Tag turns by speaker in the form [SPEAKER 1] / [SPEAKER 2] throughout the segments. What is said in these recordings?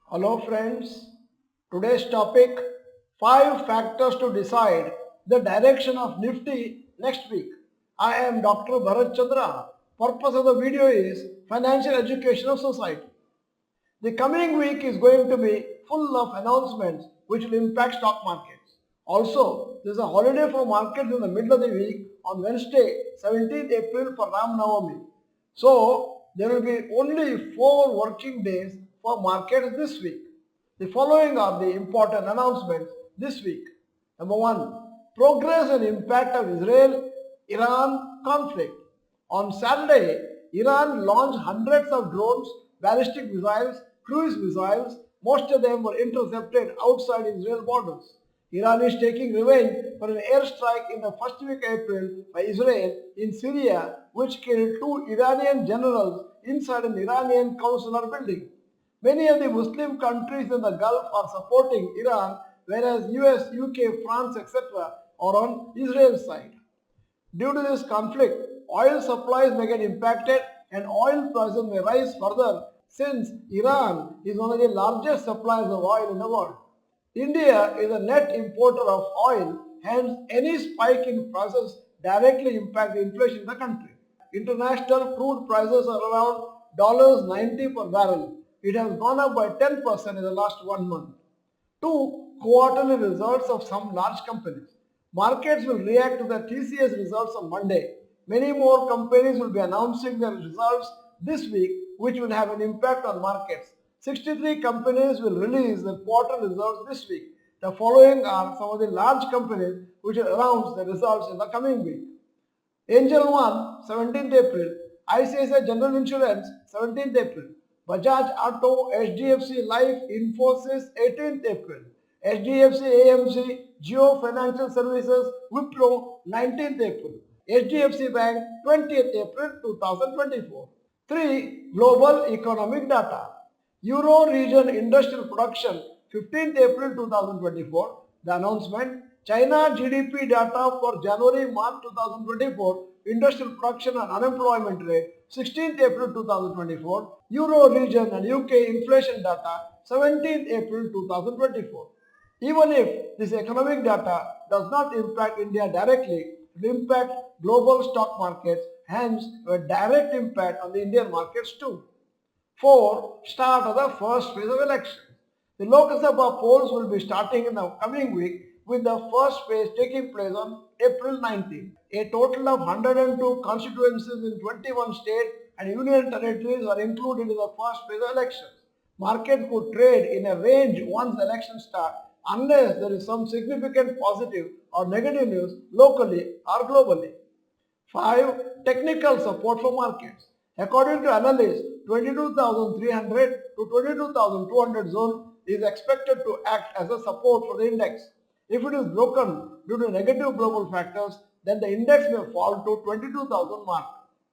[SPEAKER 1] Hello friends, today's topic 5 factors to decide the direction of Nifty next week. I am Dr. Bharath Chandra. Purpose of the video is financial education of society. The coming week is going to be full of announcements which will impact stock markets. Also, there is a holiday for markets in the middle of the week on Wednesday, 17th April for Ram Navami. So, there will be only 4 working days for markets this week. The following are the important announcements this week. Number 1. Progress and impact of Israel-Iran conflict. On Saturday, Iran launched hundreds of drones, ballistic missiles, cruise missiles. Most of them were intercepted outside Israel borders. Iran is taking revenge for an airstrike in the first week of April by Israel in Syria, which killed 2 Iranian generals inside an Iranian consular building. Many of the Muslim countries in the Gulf are supporting Iran, whereas US, UK, France, etc. are on Israel's side. Due to this conflict, oil supplies may get impacted and oil prices may rise further since Iran is one of the largest suppliers of oil in the world. India is a net importer of oil, hence any spike in prices directly impact the inflation in the country. International crude prices are around $90 per barrel. It has gone up by 10% in the last 1 month. 2. Quarterly results of some large companies. Markets will react to the TCS results on Monday. Many more companies will be announcing their results this week, which will have an impact on markets. 63 companies will release their quarter results this week. The following are some of the large companies which will announce the results in the coming week. Angel One, 17th April. ICICI General Insurance, 17th April. Bajaj Auto, HDFC Life, Infosys, 18th April. HDFC AMC, Jio Financial Services, Wipro, 19th April. HDFC Bank, 20th April 2024. 3. Global Economic Data. Euro Region Industrial Production, 15th April 2024. The announcement. China GDP data for January-March 2024, industrial production and unemployment rate, 16th April 2024, Euro region and UK inflation data, 17th April 2024. Even if this economic data does not impact India directly, it will impact global stock markets, hence a direct impact on the Indian markets too. 4. Start of the first phase of elections. The Lok Sabha polls will be starting in the coming week, with the first phase taking place on April 19. A total of 102 constituencies in 21 states and union territories are included in the first phase of elections. Market could trade in a range once the elections start, unless there is some significant positive or negative news locally or globally. 5. Technical support for markets. According to analysts, 22,300 to 22,200 zone is expected to act as a support for the index. If it is broken due to negative global factors, then the index may fall to 22,000 mark.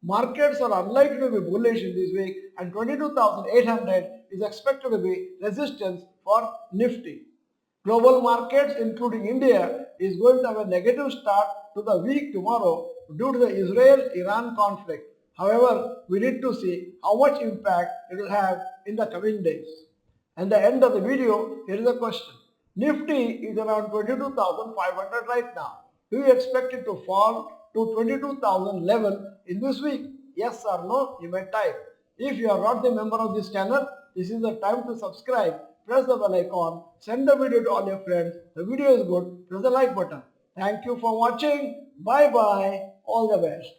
[SPEAKER 1] Markets are unlikely to be bullish in this week, and 22,800 is expected to be resistance for Nifty. Global markets, including India, is going to have a negative start to the week tomorrow due to the Israel-Iran conflict. However, we need to see how much impact it will have in the coming days. At the end of the video, here is a question. Nifty is around 22,500 right now. Do you expect it to fall to 22,000 level in this week? Yes or no? You may type. If you are not the member of this channel, this is the time to subscribe. Press the bell icon. Send the video to all your friends. The video is good. Press the like button. Thank you for watching. Bye bye. All the best.